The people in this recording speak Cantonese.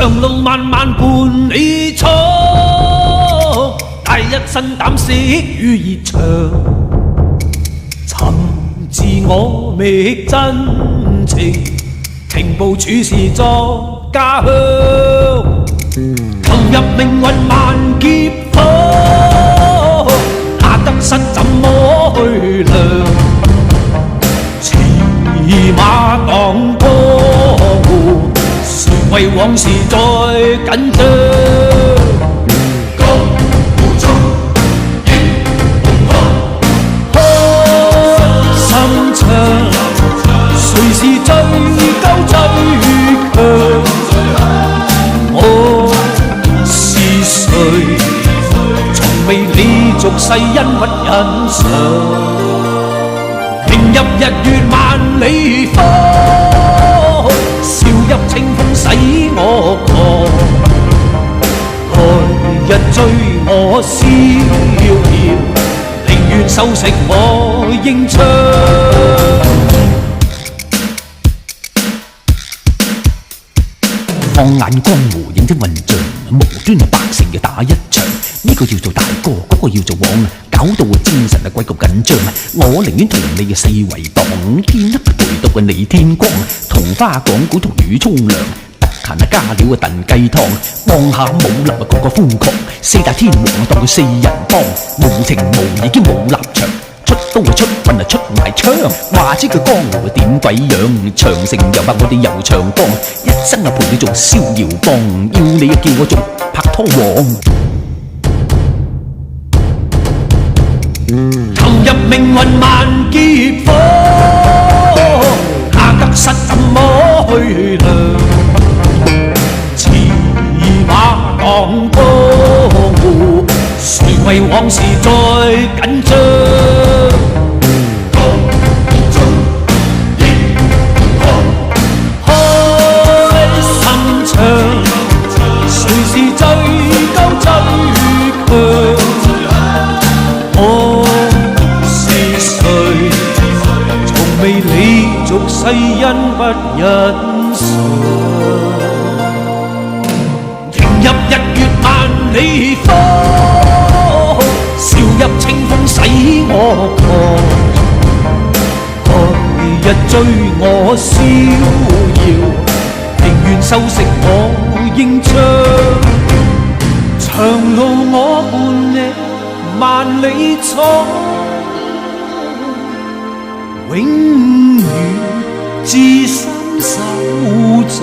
長路漫漫伴你闖，帶一身膽識與熱腸，尋自我覓真情，停步處事作家鄉，投入命運萬劫火，那得失怎麼去量？騎馬當江湖，誰為往事再緊張？江湖中英雄開心腸，誰是最高最強？我是誰？從未理俗世恩屈欣賞。入日月萬里芳，笑入清風使我狂。來日追我逍遙，寧願收食我英槍。放眼江湖認真混帳，無端百姓要打一場。呢個要做大哥，嗰個要做王，搞到我精神鬼咁緊張。我寧願同你嘅四圍蕩，天黑陪到你天光。同花講古，同魚沖涼，得閒加料燉雞湯。望下武林個個瘋狂，四大天王當佢四人幫，無情無義兼冇立場。出刀出棍出埋槍，話知佢江湖點鬼樣？長城又話我哋遊長江，一生陪你做逍遙幫，要你叫我做拍拖王。投入命運萬劫火，那得失怎麼去量？騎馬當江湖，誰為往事再緊張？江湖中英雄開心腸，誰是最高最強？我是誰？從未理俗世恩不欣賞。迎入日月萬里芳，笑入清風使我狂。來日追我逍遙，寧願收食我英槍。長路我伴你萬里闖，永遠至深守在。